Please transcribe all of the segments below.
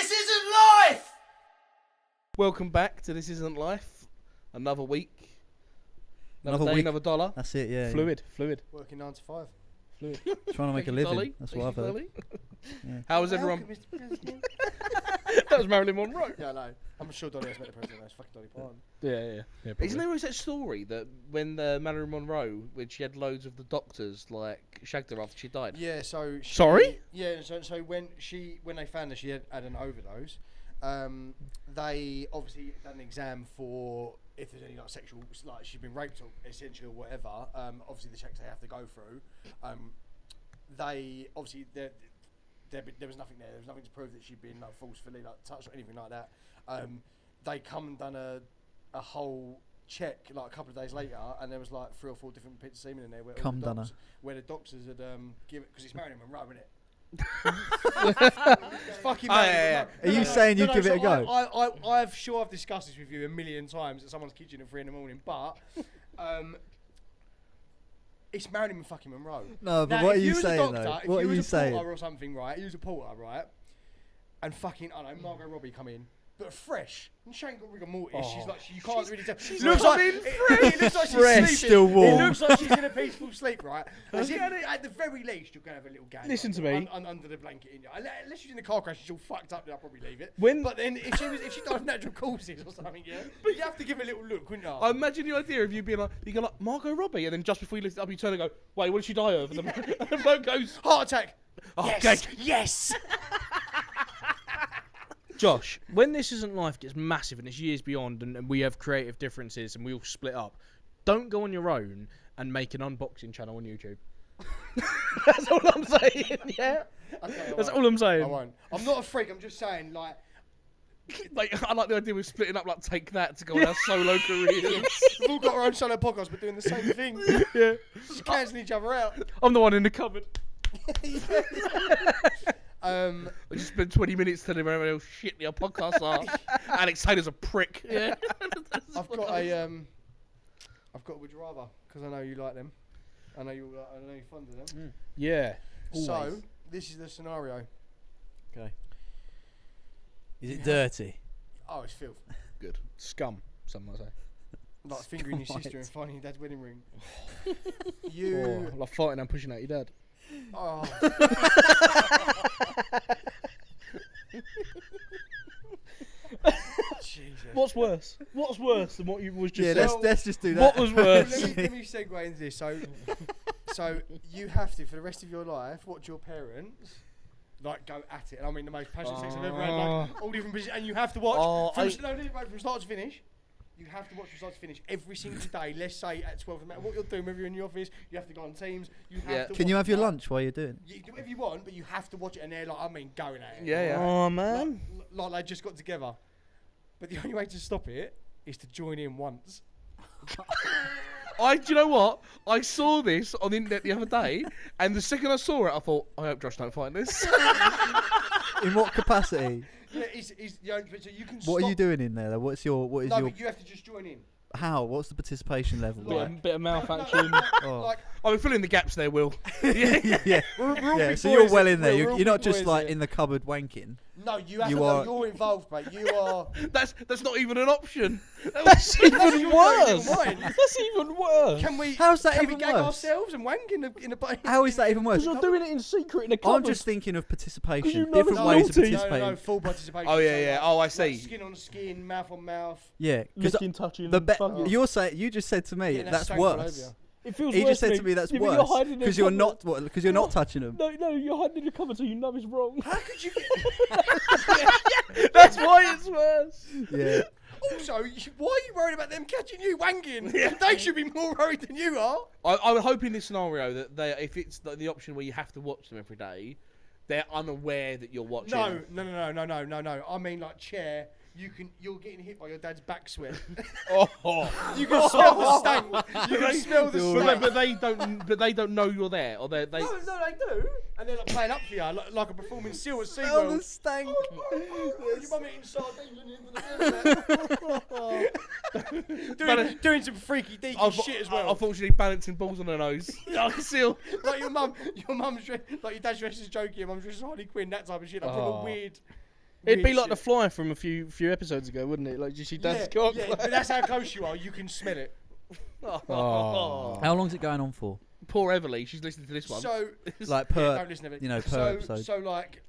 This isn't life! Welcome back to This Isn't Life. Another week. Another day, week. another dollar. That's it, yeah. Fluid. Working 9 to 5. Fluid. Trying to make a living. That's what I've heard. Yeah. How was everyone? That was Marilyn Monroe. Yeah, I know. I'm sure Dolly has met the president. That's fucking Dolly Parton. Yeah. Isn't there always that story that when Marilyn Monroe, when she had loads of the doctors like shagged her after she died? Yeah, so she, Sorry? Yeah, so when they found that she had an overdose, they obviously done an exam for if there's any like sexual, like she's been raped or essentially or whatever. Obviously the checks they have to go through. They obviously there was nothing there. There was nothing to prove that she'd been like forcefully like touched or anything like that. They come and done a whole check like a couple of days later, and there was like 3 or 4 different bits of semen in there where the doctors had given, because it's Marilyn Monroe, isn't it? It's fucking Marilyn Monroe. Are you saying you give it a go? I've sure I've discussed this with you a million times at someone's kitchen at 3 a.m, but it's Marilyn fucking Monroe. No, but now, what are you saying though? What are you saying? Porter or something, right? He was a porter, right? And fucking, I don't know, Margot Robbie come in, but fresh. And she ain't got rigor mortis. She's like, you can't really tell. She's looks not like, in it looks like she's fresh, sleeping. still warm. It looks like she's in a peaceful sleep, right? As if, at the very least, you're going to have a little gang. Listen to me. Under the blanket in you. Unless she's in a car crash, she's all fucked up, then I'll probably leave it. But then if she died of natural causes or something, yeah, but you have to give a little look, wouldn't you? I imagine the idea of you being like, you go like Margot Robbie, and then just before you lift it up, you turn and go, wait, what did she die of? And the bloke goes, heart attack. oh, Yes. okay. Yes. Josh, when This Isn't Life gets massive and it's years beyond and we have creative differences and we all split up, don't go on your own and make an unboxing channel on YouTube. That's all I'm saying, yeah? Okay, That's all I'm saying. I won't. I'm not a freak. I'm just saying, like I like the idea of splitting up, like, Take That to go on our solo careers. we've all got our own solo podcast, but doing the same thing. Yeah. Just cancelling each other out. I'm the one in the cupboard. I just spent 20 minutes telling everyone how shit your podcasts are. Alex Taylor's a prick. Yeah. I've got a Would You Rather, because I know you like them. I know you're fond of them. Yeah. So Always. this is the scenario. Okay. Is it dirty? Oh, it's filth. Good. Scum, some might say. Like fingering your sister and finding your dad's wedding ring. Or like farting and pushing out your dad. Oh. Jesus. What's worse? What's worse than what you was just Yeah, saying? let's just do that. What was worse? let me segue into this. So you have to, for the rest of your life, watch your parents like go at it. And I mean the most passionate sex I've ever had, like all different positions, and you have to watch from start to finish. You have to watch from start to finish every single day. Let's say at 12, no matter what you're doing, whether you're in the office, you have to go on Teams. You have to. Can you watch have your that. lunch while you're doing it? You do whatever you want, but you have to watch it, and they're like, I mean, going at it. Yeah. Oh man. Like they just got together. But the only way to stop it is to join in once. Do you know what? I saw this on the internet the other day, and the second I saw it, I thought, I hope Josh don't find this. In what capacity? Yeah, it's the only, so you can. What are you doing in there? Though? What is your? But you have to just join in. How? What's the participation level? Bit of mouth action. Oh. Like, I'm filling the gaps there, Will. Yeah. yeah. we're all Yeah. big So you're boys well here. in there. We're all You're not big just boys like here. in the cupboard wanking. No, you have You to. are- You're involved, mate. You are. That's not even an option. That's That's even your worse. mine. That's even worse. Can we? How's that can even we gag worse? ourselves and wank in the? How is that even worse? Because you're doing it in secret in a cupboard. I'm just thinking of 'Cause participation. you know Different it's ways of naughty. participating. No, full participation. Oh, yeah, So, yeah. like- Oh, I like see. skin on skin, mouth on mouth. Yeah, because Licking, touching, the fucking. you're saying you just said to me Getting that that's stank all over worse. you. It feels He worse just said to me that's Yeah, but worse you're hiding in because a you're cupboard. not because you're not touching them. No, you're hiding in the cupboard so you know it's wrong. How could you? That's why it's worse. Yeah. Also, why are you worried about them catching you wanking? They should be more worried than you are. I would hope in this scenario that if it's the option where you have to watch them every day, they're unaware that you're watching. No. I mean, like chair. You're getting hit by your dad's back sweat. Oh. You can smell the stank. You can smell the stank. But they don't know you're there, or they. No, they do. And they're like playing up for you, like a performing seal at Smell the SeaWorld. stank. Your mum eating sardines and doing some freaky deaky shit as well. Unfortunately, balancing balls on her nose. Like a seal. Like your mum's like your dad's dressed as Jokey, your mum's dressed as Harley Quinn, that type of shit. Like proper weird. It'd be weird like the shit. fly from a few episodes ago, wouldn't it? Like, just your dad's cock. Yeah, but that's how close you are. You can smell it. Oh. How long's it going on for? Poor Everly, she's listening to this one. So, Like yeah, per, don't listen to it. you know, per so, episode. So like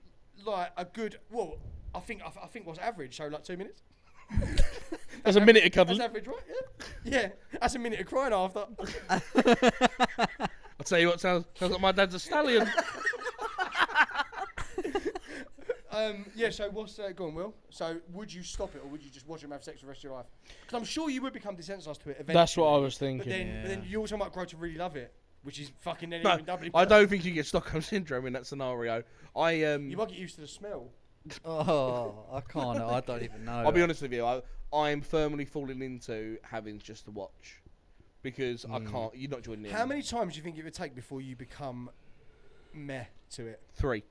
a good. Well, I think what's average. So like 2 minutes. That's a minute of cuddling. That's average, right? Yeah. Yeah. That's a minute of crying after. I'll tell you what, sounds like my dad's a stallion. Yeah, so what's go on, Will? So would you stop it or would you just watch them have sex for the rest of your life? Because I'm sure you would become desensitized to it eventually. That's what I was thinking. But then you also might grow to really love it, which is fucking then No, even doubly I worse. don't think you get Stockholm syndrome in that scenario. You might get used to the smell. Oh, I can't. I don't even know. I'll be honest with you. I'm firmly falling into having just to watch because I can't. You're not joining in. How many times do you think it would take before you become meh to it? 3.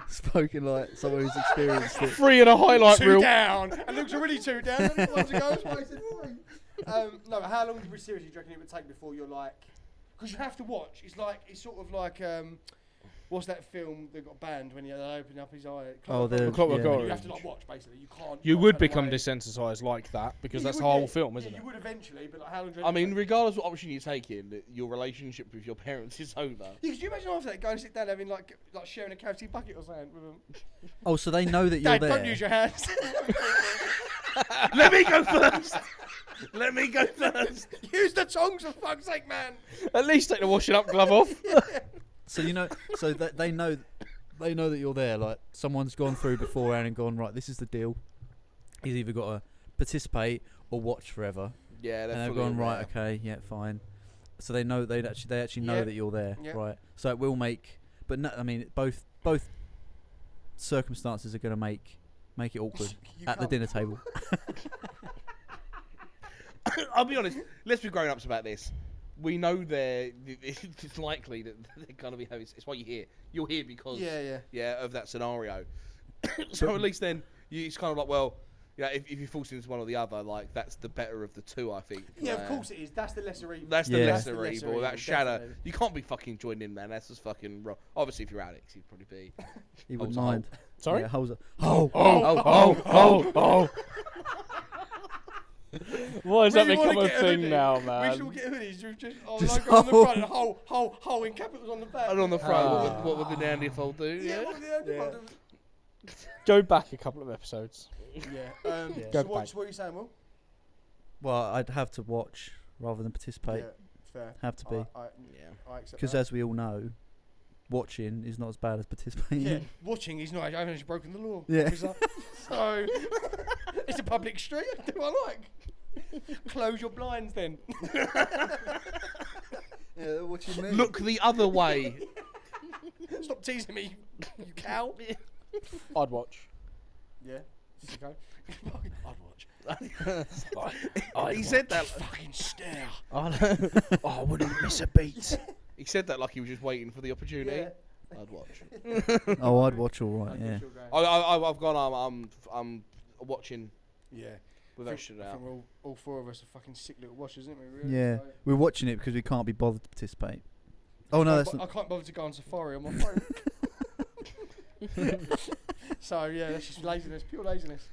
Spoken like someone who's experienced it. 3 and a highlight Two reel. down. And looks already 2 down. And it wants to go. That's why I said 3. No, how long seriously do you reckon it would take before you're like? Because you have to watch. It's sort of like what's that film that got banned when he opened up his eye? Oh, The yeah. Clockwork Orange. You have to like watch basically. You can't. You can't would turn become away. desensitized like that because Yeah, that's you the would, whole yeah. film, isn't Yeah, it? you would eventually, but like how long? Do you I mean, reckon regardless of what option you take in, your relationship with your parents is over. yeah, could you imagine after that going and sit down having like sharing a cavity bucket or something with them? Oh, so they know that you're Dad, there. don't use your hands. Let me go first. Let me go first. Use the tongs for fuck's sake, man. At least take the washing up glove off. So you know, so they know that you're there. Like someone's gone through beforehand and gone, right, this is the deal. He's either got to participate or watch forever. Yeah, And they've gone, right, okay, yeah, fine. So they know they actually know Yeah. that you're there, Yeah. right? So it will make, but no, I mean both circumstances are going to make it awkward You at the can't- dinner table. I'll be honest. Let's be grown-ups about this. We know it's likely that they're going to be having. It's why you're here because Yeah. of that scenario. So at least then it's kind of like, well, yeah, if you force into one or the other, like that's the better of the two, I think. Yeah, of course it is. That's the lesser evil. That's the Yeah. lesser That's the lesser evil. That evil, shadow. definitely. You can't be fucking joining in, man. That's just fucking wrong. Obviously, if you're Alex, you'd probably be. He wouldn't Holes a mind. Sorry? Yeah, holes a Why has Really that wanna become a get thing hoodie. now, We man? should all get hoodies. Just Just logo on the hole. front and hole in capitals on the back. And on the front, what would the Neanderthal do? Yeah, what the hell? Go back a couple of episodes. Yeah. Go So what back. are you saying, Will? Well, I'd have to watch rather than participate. Yeah, fair. Have to be, I Yeah. accept because that. as we all know, watching is not as bad as participating. Yeah, watching, he's not. I haven't actually broken the law. Yeah. officer. So it's a public street. I do what I like. Close your blinds, then. Yeah, watching me. Look the other way. Stop teasing me, you cow. I'd watch. Yeah. Okay. I'd watch. He said that. Fucking stare. I wouldn't miss a beat. He said that like he was just waiting for the opportunity. Yeah. I'd watch. Oh, I'd watch all right. Yeah. I've gone. I'm watching Yeah. with I that think shit out. we're all 4 of us are fucking sick little watchers, isn't we? Really? Yeah, So, we're watching it because we can't be bothered to participate. Oh no, that's I can't bother to go on Safari on my phone. So yeah, that's just laziness, pure laziness.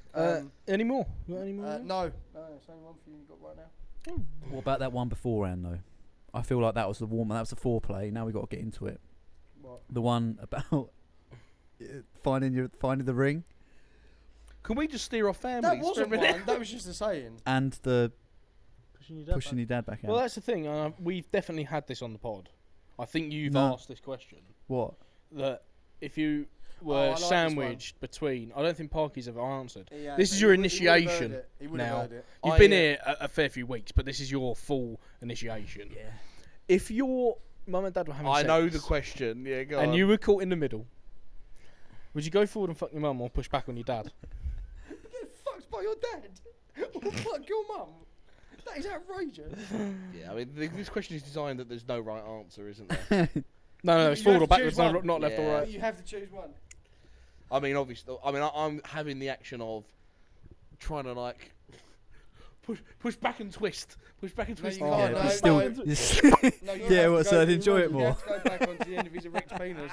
Any more? You got any more? No, it's only one for you got right now. What about that one beforehand though? I feel like that was the warm. That was the foreplay. Now we got to get into it. What? The one about finding the ring Can we just steer off families? That for a wasn't minute? one. That was just a saying. and the Pushing your dad pushing back. your dad back out. Well, that's the thing. We've definitely had this on the pod. I think you've No. asked this question. What? That if you I were like this one. sandwiched between, I don't think Parky's ever answered. Yeah, This is he your would- he would've heard initiation it. He would have now. heard it. You've been here a fair few weeks, but this is your full initiation. Yeah. If your mum and dad were having I sex, know the question. Yeah, go and on. you were caught in the middle, would you go forward and fuck your mum or push back on your dad? Get fucked by your dad. Or fuck your mum. That is outrageous. Yeah, I mean, this question is designed that there's no right answer, isn't there? No, it's You forward have or to backwards, choose one. not left or Yeah. right. You have to choose one. I mean, obviously, I'm having the action of trying to like push back and twist, push back and No, twist. you Oh, can't, yeah, no, but still, no. you s- No, you Yeah, have well, to so go I'd through enjoy one. it You more. have to go back onto the end of his erect penis.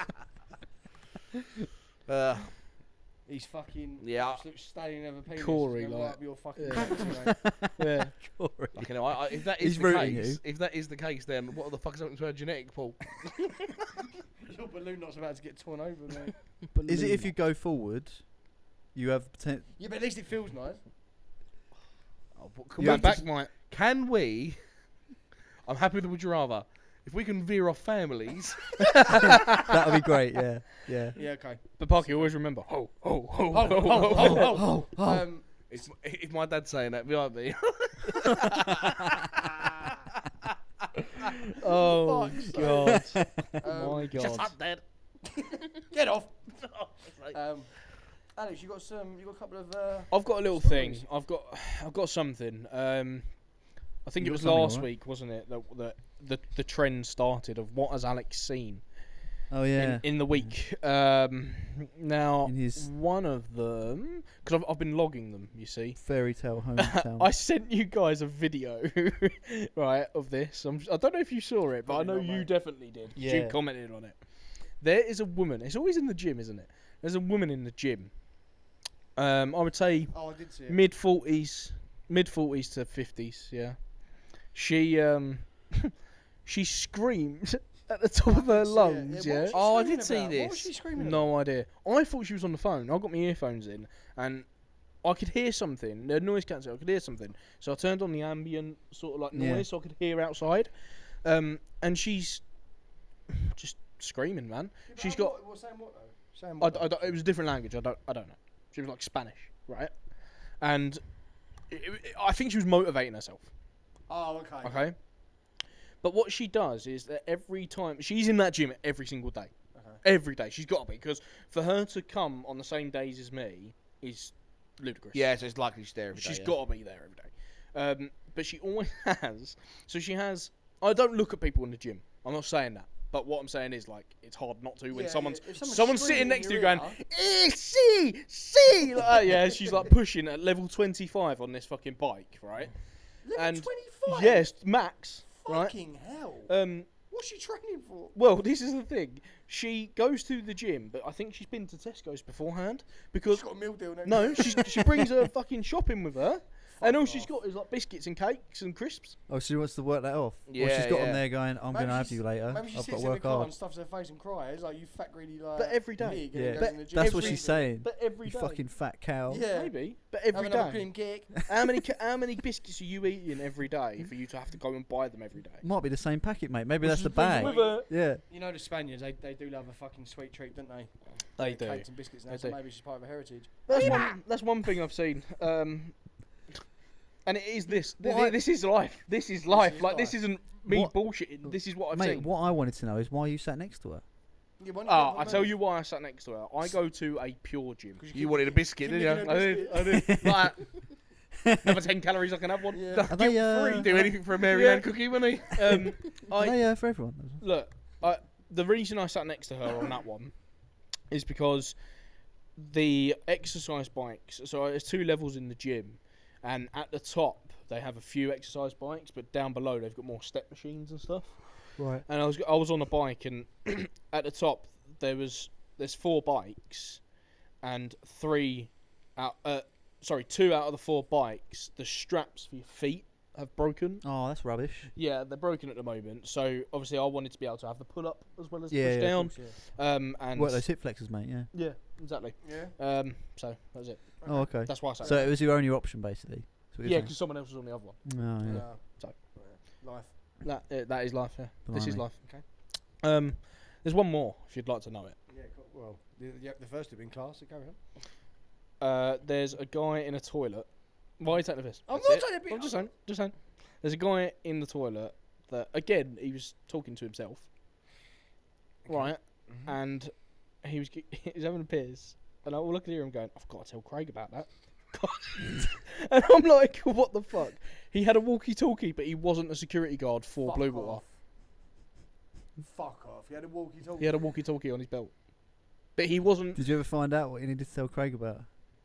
He's fucking. Yeah. Just looks standing over penis. Corey, He's gonna like, right up your fucking. yeah. Backside. Yeah. Corey. Like, you know, if that He's is the rooting case, you. if that is the case, then what the fuck is happening to our genetic pool? Your balloon knot's about to get torn over, mate. Is it if you go forward, you have potential? Yeah, but at least it feels nice. Oh, but You Go have back, to- mate. can we? I'm happy with the would you rather. If we can veer off families, That would be great. Yeah, yeah. Yeah, okay. But Parky, always remember. Ho, ho, ho, Oh, ho, oh, ho, oh, ho. oh, oh. if my dad's saying that behind me, Oh, Fuck's sake. God. Um, My God. shut up, Dad. Get off. It's like- Alex, you got a couple of. I've got a little Stories. thing. I've got something. I think You it got was something, last alright? week, wasn't it? That the trend started of what has Alex seen Oh yeah. in the week. Now In his- one of them, because I've been logging them. You see. Fairy tale hometown. I sent you guys a video, right, of this. I don't know if you saw it, but I Probably know not, you mate. definitely did. 'Cause You Yeah. commented on it. There is a woman. It's always in the gym, isn't it? There's a woman in the gym. I would say Oh, I did see it. mid 40s to 50s. Yeah. She she screamed at the top of her did see it. lungs. Yeah, Yeah. what was she Oh, I screaming did see about? What was this. she screaming No idea. I thought she was on the phone. I got my earphones in and I could hear something. The noise cancel. I could hear something. So I turned on the ambient sort of like noise Yeah. so I could hear outside. And she's just screaming, man. about? She's got. Saying what though? Saying I, what? I, it was a different language. I don't know. She was like Spanish, right? And I think she was motivating herself. Oh, okay. Okay. But what she does is that every time she's in that gym every single day, every day she's got to be, because for her to come on the same days as me is ludicrous. yeah, so it's likely she's there every day. She's yeah. got to be there every day. But she always has. So she has. I don't look at people in the gym. I'm not saying that. But what I'm saying is, like, it's hard not to when Yeah, someone's yeah. If someone's sitting screaming next in to you your going, ear- see, like that. Yeah, she's like pushing at level 25 on this fucking bike, right? Level And 25. yes, max, right? Fucking hell. What's she training for? Well, this is the thing. She goes to the gym, but I think she's been to Tesco's beforehand because She's got a meal deal next. no, she brings her fucking shopping with her, and all she's off. got is like biscuits and cakes and crisps. Oh, she wants to work that off. Or Yeah, she's got yeah. them there going, I'm going to have you later. Maybe she I've got sits to in the work car hard. and stuffs her face and cries like you fat greedy like. But every day. pig, and Yeah, then goes But in the gym that's every what she's day. saying. But every You day, fucking fat cow. Yeah. maybe, but every Have another day. cream cake. How many biscuits are you eating every day for you to have to go and buy them every day? Might be the same packet, mate. Maybe that's the With bag. a- Yeah. You know the Spaniards, they do love a fucking sweet treat, don't they? They Yeah, do. Cakes and biscuits now, They so do. maybe she's part of a heritage. That's one thing I've seen. And it is this. What? This is life. This is life. is Like, life. this isn't me What? bullshitting. This is what I've Mate, seen. what I wanted to know is why you sat next to her. Yeah, why not I get tell one you why I sat next to her. I go to a pure gym. man? You wanted a biscuit, keep didn't you? nicking her I did. Like, another 10 calories, I can have one. Yeah. Are they, Free. Do anything for a Mary Yeah. Ann cookie, wouldn't he? Are they for everyone? Look, the reason I sat next to her on that one is because the exercise bikes. So there's 2 levels in the gym, and at the top they have a few exercise bikes, but down below they've got more step machines and stuff. Right. And I was on a bike, and at the top there's 4 bikes, and 2 out of the 4 bikes, the straps for your feet have broken. Oh, that's rubbish. Yeah, they're broken at the moment. So obviously, I wanted to be able to have the pull up as well as the Yeah, push yeah, down. of course, And Work those hip flexors, mate, yeah. yeah, exactly. Yeah. So that was it. Oh, okay. That's why I sat. So it was your only option, basically. That's what yeah, you're because someone else was on the other one. saying. Oh, yeah. So- Life. That is life. Yeah, this is Blimey. life. Okay. There's one more if you'd like to know it. Yeah, cool. Well, the first two in class, so carry on. There's a guy in a toilet. Why are you taking the piss? I'm That's not it. taking the piss. I'm just saying. There's a guy in the toilet that, again, he was talking to himself. Okay. Right? And he was having a piss. And all I could hear him going, I've got to tell Craig about that. And I'm like, what the fuck? He had a walkie-talkie, but he wasn't a security guard for Fuck Blue Water. off. Fuck off. He had a walkie-talkie. He had a walkie-talkie on his belt. But he wasn't... Did you ever find out what you needed to tell Craig about?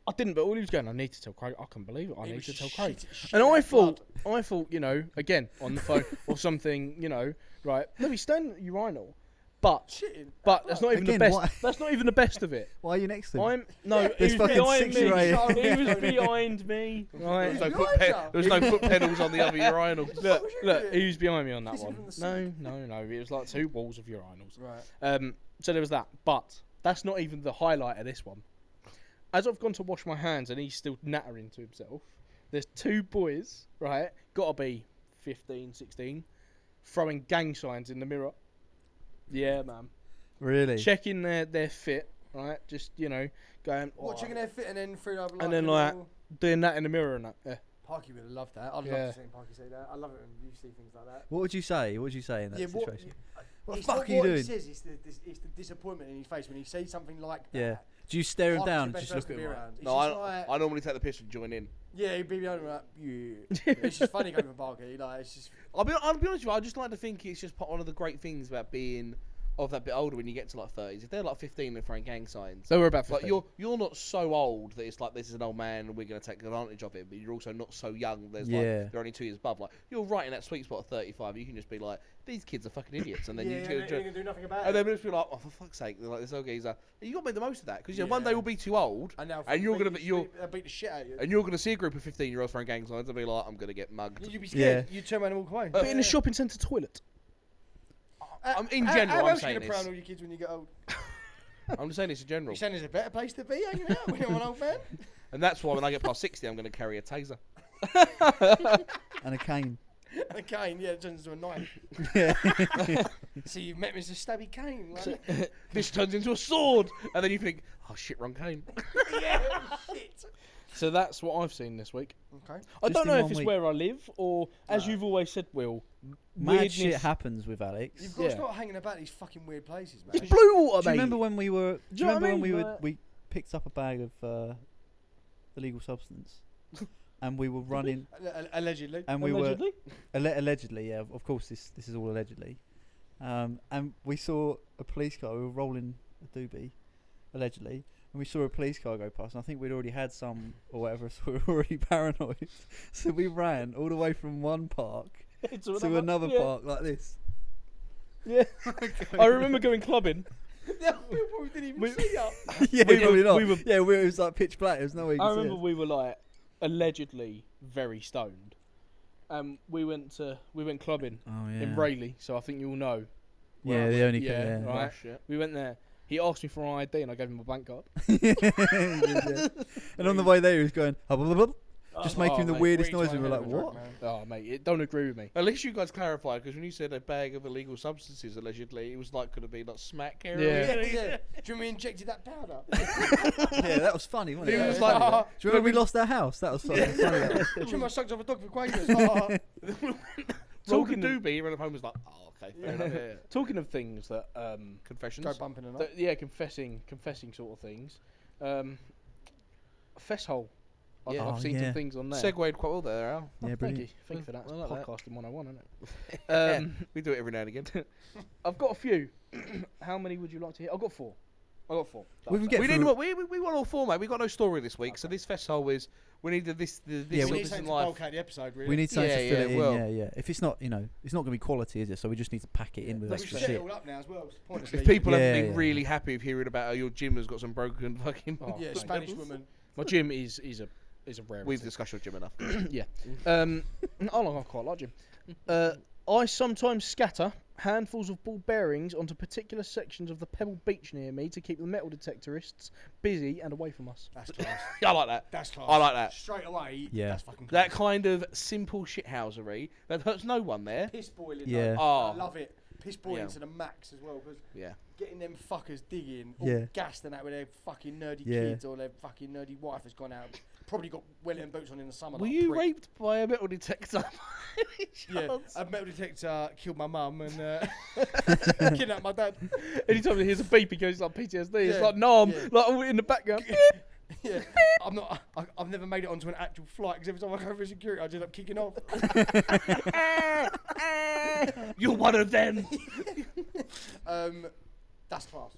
I didn't, but all he was going, I need to tell Craig. I can't believe it. I He need was to tell Craig. shit And out I blood. thought, you know, again, on the phone or something, you know, right, no, he's standing at the urinal, But Shitting. that's not even Again, the best. why- That's not even the best of it. Why are you next to him? He This was fucking behind me. 6-year-old. He was behind me. Right. He's There behind was no foot pedals on the other urinals. Look, he was behind me on that Kissing one. from the sink. No. It was like 2 walls of urinals. Right. So there was that. But that's not even the highlight of this one. As I've gone to wash my hands and he's still nattering to himself, there's 2 boys, right? Gotta be 15, 16, throwing gang signs in the mirror. Yeah, man. Really? Checking their fit, right? Just, going. What, checking their fit and then through over And then, like, doing that in the mirror and that. Yeah. Parky would have loved that. I'd love Yeah. to see Parky say that. I love it when you see things like that. What would you say? What would you say in that situation? What the It's fuck not are you what doing? He says, it's the disappointment in his face when he sees something like that. Yeah. Do you stare him Parky's down the and best just look person at to him? be Like, around. It's No, just like, I normally take the piss and join in. yeah, he'd be behind me like, yeah. It's just funny going for Parky. Like, it's just. I'll be honest with you. I just like to think it's just one of the great things about being of that bit older when you get to like 30s. If they're like 15 and throwing gang signs, So we're about like 15. you're not so old that it's like this is an old man and we're going to take advantage of it, but you're also not so young. There's Yeah. like they're only 2 years above. Like you're right in that sweet spot of 35. You can just be like, these kids are fucking idiots, and then Yeah, you and then you can do nothing about and it. then we'll just be like, oh, for fuck's sake, they're like this old geezer. You got to make the most of that because one day Yeah. we'll be too old, And now, and you're gonna they'll beat the shit out of you. and you're gonna see a group of 15-year-olds throwing gang signs and be like, I'm gonna get mugged. You'd be scared. You'd turn around and walk away. But in a shopping centre toilet. In general, how I'm else are saying you going to prey on this. all your kids when you get old? I'm just saying this in general, You saying there's a better place to be hanging out when you're an old man? and that's why when I get past 60, I'm gonna carry a taser. and a cane. And a cane, yeah, it turns into a knife. Yeah. So you've met Mr. Stabby Cane. Like, This turns into a sword, and then you think, oh shit, wrong cane. yeah, shit. So that's what I've seen this week. Okay. I Just don't in know if one it's week. where I live or, as No. you've always said, Will, Mad shit weirdness- happens with Alex. You've got Yeah. to start hanging about these fucking weird places, man. It's blue water, Do you mate. remember when we were? Do Do you you know what remember I when mean? we picked up a bag of illegal substance, and we were running, Allegedly. and we Allegedly? were allegedly, yeah. Of course, this is all allegedly. And we saw a police car. We were rolling a doobie, allegedly, and we saw a police car go past. And I think we'd already had some or whatever, so we were already paranoid. So we ran all the way from one park to another yeah. park like this. Yeah. I remember going clubbing. Yeah, we probably didn't even We- see up. Yeah, We were- probably not. we were- Yeah, it was like pitch black. There was no way you I could see remember us. we were like allegedly very stoned. We went clubbing Oh yeah. in Rayleigh, so I think you all know. Yeah, Well, the only yeah, yeah. right. Oh, shit. We went there. He asked me for an ID and I gave him my bank card. Yeah. And on the way there, he was going, "Hub, hub, hub," just making the mate, weirdest Way noise. too And we were ahead like, of a "What?" drug, man. Oh mate, don't agree with me. At least you guys clarified, because when you said a bag of illegal substances, allegedly, it was like, could it be like smack heroin? Yeah. Yeah, yeah. Do you remember we injected that powder? Yeah, that was funny, wasn't it? It That was was funny. like- Do you remember we lost our house? That was funny. funny that was. Do you remember I sucked off a dog for Quakers? Oh. Talking Talking- doobie, he ran up home was like, oh, okay, fair enough. Yeah. Talking of things that Confessions. Go bumping and up. yeah, confessing sort of things. Fess hole. I've, Yeah. I've Oh, seen yeah. some things on there. Segued quite well there, Al. Yeah, Thank brilliant. you. Thank you for that. It's I like that. podcasting 101, isn't it? We do it every now and again. I've got a few. How many would you like to hear? I've got 4. We can get we through- didn't. We want all 4, mate. We got no story this week, so this festival is. We need this. Yeah, we we- need this something in to life. bulk out the episode, really. We need something Yeah, to fill yeah, it in. well. Yeah, yeah. If it's not, it's not going to be quality, is it? So we just need to pack it in with We extra should set it shit. all up now as well. It's pointless If leaving. people Yeah, haven't been yeah. really happy of hearing about how your gym has got some broken fucking. Oh, Yeah, thank Spanish goodness. woman. My gym is a rarity. We've discussed your gym enough. Yeah. I quite like gym. I sometimes scatter handfuls of ball bearings onto particular sections of the pebble beach near me to keep the metal detectorists busy and away from us. That's class. I like that. That's class. I like that. Straight away. Yeah. That's fucking class. That kind of simple shithousery that hurts no one there. Piss boiling. Yeah. Though. Oh. I love it. Piss boiling Yeah. to the max as well, because Yeah. getting them fuckers digging, all Yeah. gassed and that with their fucking nerdy Yeah. kids or their fucking nerdy wife has gone out. Probably got Wellington boots on in the summer. Were like a you prick. raped by a metal detector? Yeah, a metal detector killed my mum and kidnapped my dad. Anytime he hears a beep, he goes like PTSD. It's Yeah, like, no, I'm yeah. like all in the background. Yeah, I'm not. I've never made it onto an actual flight because every time I go through security, I just end up kicking off. You're one of them. That's class.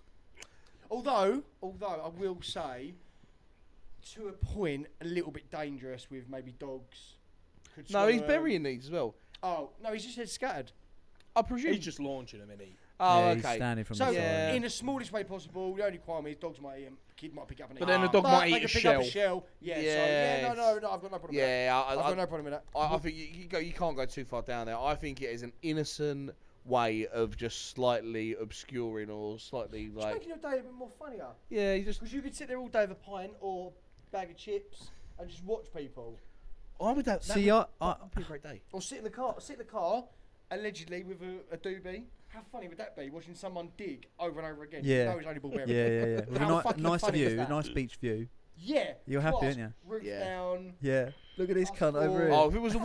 Although I will say, to a point, a little bit dangerous with maybe dogs. Could No, he's swallow- burying these as well. Oh no, he's just said scattered. I presume. He's just launching them, isn't he? Oh, yeah, he's okay. standing from So, the Yeah. side. in the smallest way possible, the only requirement is dogs might eat him, kid might pick up and eat But then the it. dog might they eat can a pick up a shell. shell. Yeah, Yes. no, I've got no problem with that. Yeah, I've got no problem with that. I think you can't go too far down there. I think it is an innocent way of just slightly obscuring or slightly Just like making your day a bit more funnier. yeah, you just Because you could sit there all day with a pint or bag of chips and just watch people. I would that See, would I be a great day. Or sit in the car, allegedly with a doobie. How funny would that be, watching someone dig over and over again? Yeah. You know he's only ball bearing. yeah. With How a fucking nice funny is view, that? nice beach view. Yeah. You're happy, class, aren't you? Roof Yeah. down. Yeah. Look at this That's cunt over cool. here. Oh, if it was a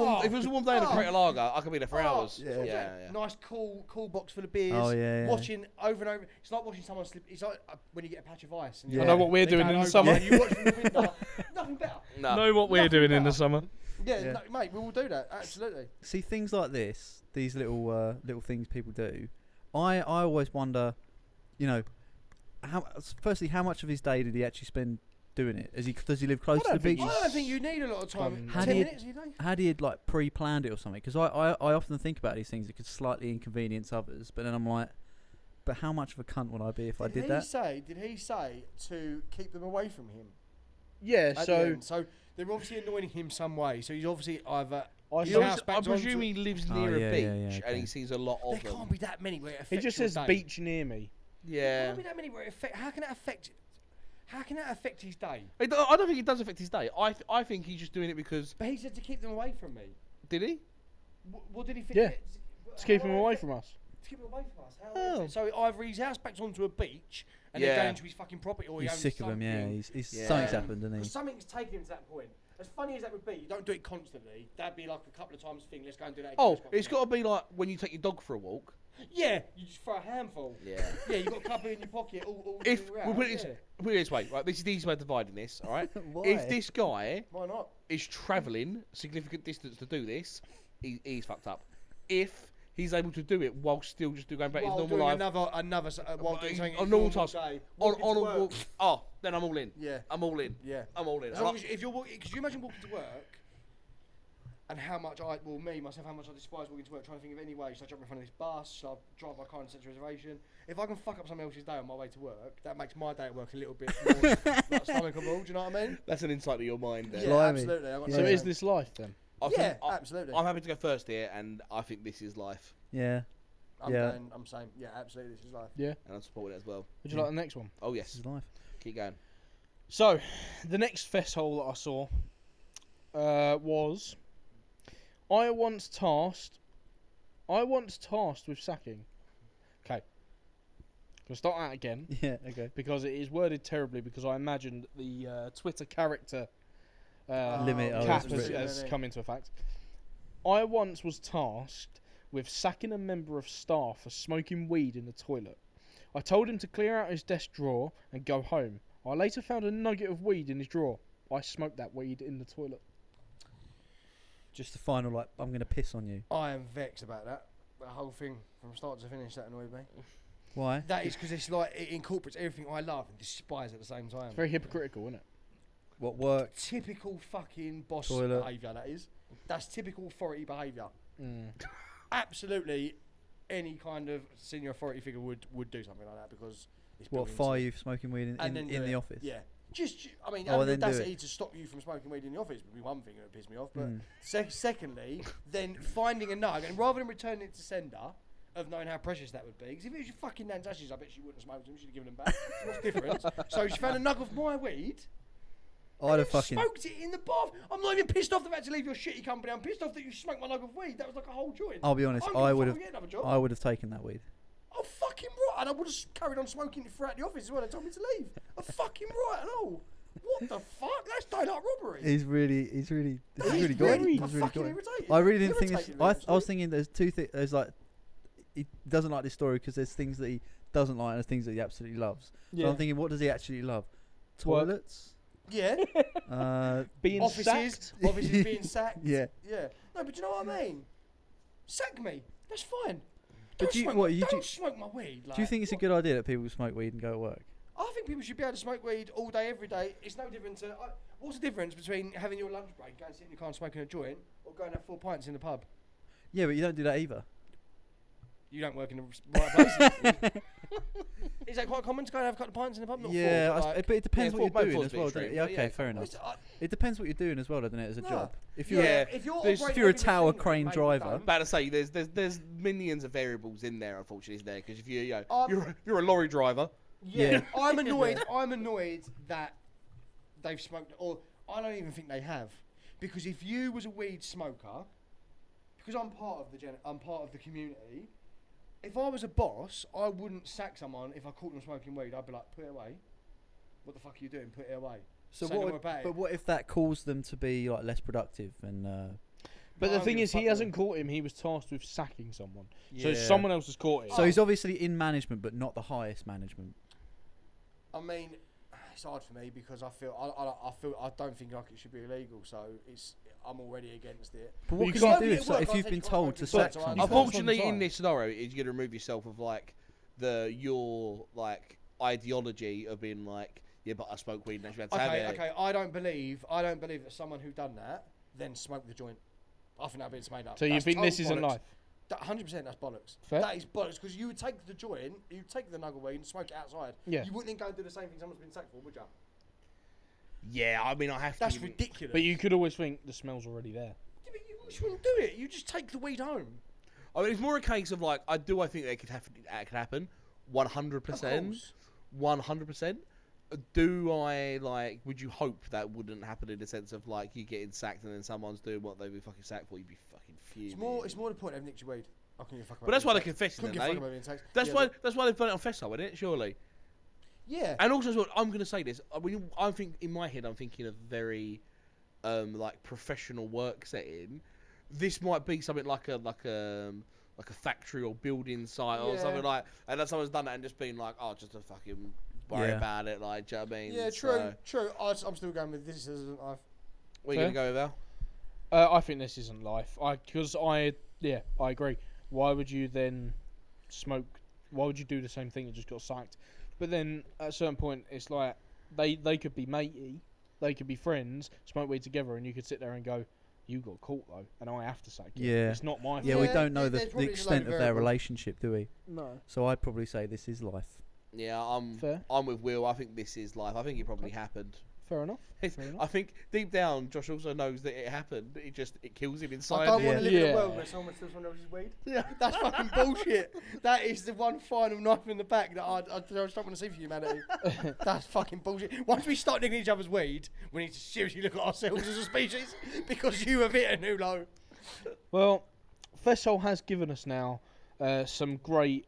warm day in a Crater Lager, I could be there for hours. Yeah. Yeah. Nice cool box full of beers. Oh, yeah, yeah. Watching over and over. It's like watching someone slip. It's like when you get a patch of ice. And Yeah. I know what we're they're doing going in the over summer. and You watch from the window. Nothing better. No. Know what we're Nothing doing in the better. summer. Yeah, Yeah. No, mate, we will do that. Absolutely. See things like this, these little things people do. I always wonder, you know, firstly, how much of his day did he actually spend doing it? Does he live close to the beach? I don't think you need a lot of time. How 10 do you- minutes, you know? Had he like pre-planned it or something? Because I often think about these things that could slightly inconvenience others, but then I'm like, but how much of a cunt would I be if I did that? Did he say to keep them away from him? Yeah, At the so end? So they're obviously anointing him some way. So he's obviously either. I His saw- house I back presume onto- he lives Oh, near yeah, a beach yeah, yeah, and okay. he sees a lot There of them. can't be that many where it affects it just your says day. beach near me. There Yeah. can't be that many where it affect. How can that affect? How can that affect his day? I don't think it does affect his day. I think he's just doing it because But he said to keep them away from me. did he? What did he think? Yeah. To keep him away from us. To keep him away from us. How Oh. So either his house backs onto a beach and Yeah. they're going to his fucking property, or he He's owns sick of him. Yeah, something. he's Yeah. something's happened, Because isn't something's taken him to that point. As funny as that would be, you don't do it constantly. That'd be like a couple of times thing. Let's go and do that again. Oh, Let's go and it's do got to be like when you take your dog for a walk. that. Yeah, you just throw a handful. Yeah. Yeah, you got a couple in your pocket. All If around, we put it yeah. this way, right? This is the easy way of dividing this. All right. Why? If this guy Why not? is travelling significant distance to do this, he's fucked up. If he's able to do it while still just going back his While normal doing life another while doing something on his normal task, day, on walking a to work. walk. Oh, then I'm all in. Yeah. I'm all in. Yeah. I'm all in. As long as if you're walking, because you imagine walking to work, and how much how much I despise walking to work, trying to think of any way. Should I jump in front of this bus? Should I drive my car in central reservation? If I can fuck up someone else's day on my way to work, that makes my day at work a little bit more like stomachable. Do you know what I mean? That's an insight to your mind. There. Yeah, Blimey. absolutely. I've got So no is shame. this life then? I Yeah, think absolutely. I'm happy to go first here, and I think this is life, Yeah, I'm saying, yeah, absolutely. This is life. Yeah. and I'm supporting it as well. Would you like the next one? Oh this yes, is life. keep going. So, the next fest hole that I saw was I once tasked with sacking. Okay. Gonna start that again Yeah, okay. because it is worded terribly because I imagined the Twitter character Limit, oh, cap it's has, written. has come into effect. I once was tasked with sacking a member of staff for smoking weed in the toilet. I told him to clear out his desk drawer and go home. I later found a nugget of weed in his drawer. I smoked that weed in the toilet. Just the final, like, I'm going to piss on you. I am vexed about that. The whole thing from start to finish that annoyed me. Why? That is because it's like it incorporates everything I love and despise at the same time. It's very hypocritical, isn't it? What work? Typical fucking boss Toilet. behaviour. That is. That's typical authority behaviour. Mm. Absolutely, any kind of senior authority figure would do something like that because it's What, built into fire it. you for smoking weed And then in do the it. office? Yeah. I mean, Oh, having and the then do audacity it. to stop you from smoking weed in the office would be one thing that would piss me off. But Mm. secondly, then finding a nug and rather than returning it to sender, of knowing how precious that would be. Because if it was your fucking nan's ashes, I bet she wouldn't have smoked them. She'd have given them back. What's the difference? So she found a nug of my weed. I'd have and fucking... smoked it in the bath. I'm not even pissed off that I had to leave your shitty company. I'm pissed off that you smoked my nug of weed. That was like a whole joint. I'll be honest, I I would would have... I would have taken that weed. Oh, fucking right. And I would have carried on smoking it throughout the office as well. They told me to leave. I'm fucking right and all. What the fuck? That's daylight robbery. He's really That is good. very He's really fucking good. irritating. I really didn't think this... Irritating, I actually. was thinking there's two things... There's like... He doesn't like this story because there's things that he doesn't like and there's things that he absolutely loves. So I'm thinking, what does he actually love? Work. Toilets? Yeah. Being Offices. sacked. Offices being sacked. Yeah. Yeah. No, but you know what I mean? Sack me. That's fine. But Don't do you- smoke what, my, you don't do- smoke my weed. Like, Do you think it's a good idea that people smoke weed and go to work? I think people should be able to smoke weed all day, every day. It's no different to... what's the difference between having your lunch break, going to sit in your car and smoking a joint, or going to have 4 pints in the pub? Yeah, but you don't do that either. you don't work in the right places. Is that quite common to go and have a couple of pints in the pub? Not Yeah, four, but, like, but it depends yeah, what four- you're doing both as four's well, a bit doesn't it? extreme, Yeah, but okay, yeah, fair come on. enough. It depends what you're doing as well, doesn't it, as a No. job? If Yeah, you're if you're there's- operating if you're a every tower single crane maybe driver- don't. About to say, there's millions of variables in there, unfortunately, isn't there? Because if you're Um, you're a lorry driver. Yeah. I'm annoyed. I'm annoyed that they've smoked, or I don't even think they have, because if you was a weed smoker, because I'm part of the community. If I was a boss, I wouldn't sack someone if I caught them smoking weed. I'd be like, put it away. What the fuck are you doing? Put it away. So Say no what? more about it. But what if that caused them to be like less productive and? But I the don't thing give a is, he fuck, hasn't man. caught him. He was tasked with sacking someone. So Yeah. someone else has caught him. So he's obviously in management, but not the highest management. I mean, it's hard for me because I don't think like it should be illegal. So I'm already against it. But Well, what you can can't you be do at if, work, if I'll you've take been you told off to my sack job, so someone? I'm Unfortunately, Unfortunately, in this scenario, is you got to remove yourself of like your like ideology of being like, yeah, but I smoke weed and actually had to have it. Okay. I don't believe that someone who done that then smoked the joint. I think that bit's made up. So you That's think this total isn't bollocks. life? 100%, that's bollocks. Fair. That is bollocks because you would take the joint, you would take the nugget weed and smoke it outside. Yeah. You wouldn't then go and do the same thing someone's been sacked for, would you? Yeah, I mean, I have That's to. ridiculous. But you could always think the smell's already there. Yeah, but you shouldn't do it. You just take the weed home. I mean, it's more a case of like, I think that could happen, 100%, 100%. Do I like? Would you hope that wouldn't happen in the sense of like you getting sacked and then someone's doing what they'd be fucking sacked for? You'd be fucking fuming. It's more the point of nicked your weed. I couldn't give a fuck about But that's why being they're sacked. confessing, Couldn't then, give a fuck eh? about being sacked. That's Yeah, why. but- That's why they've done it on Festo, isn't it? Surely. Yeah. And also, as well, I'm going to say this. I mean, I think in my head, I'm thinking of very, like professional work setting. This might be something like a factory or building site or Yeah. something like. And then someone's done that and just been like, oh, just to fucking worry Yeah. about it. Like, do you know what I mean? Yeah, So, true. I'm still going with this isn't life. where you going to go with Al? I think this isn't life. I agree. Why would you then smoke? Why would you do the same thing and just got sacked? But then at a certain point, it's like they could be matey, they could be friends, smoke weed together, and you could sit there and go, "You got caught though, and I have to sack you." Yeah. It's not my Yeah, fault. we Yeah, don't know there's the probably a load extent of of their variables. relationship, do we? No. So I'd probably say this is life. Yeah, Fair. I'm with Will. I think this is life. I think it probably happened. Fair enough. I think deep down, Josh also knows that it happened. It kills him inside. I don't him. want to live in Yeah. a world where someone steals someone else's weed. Yeah. That's fucking bullshit. That is the one final knife in the back that I just don't want to see for humanity. That's fucking bullshit. Once we start nicking each other's weed, we need to seriously look at ourselves as a species because you have hit a new low. Well, Fessol has given us now some great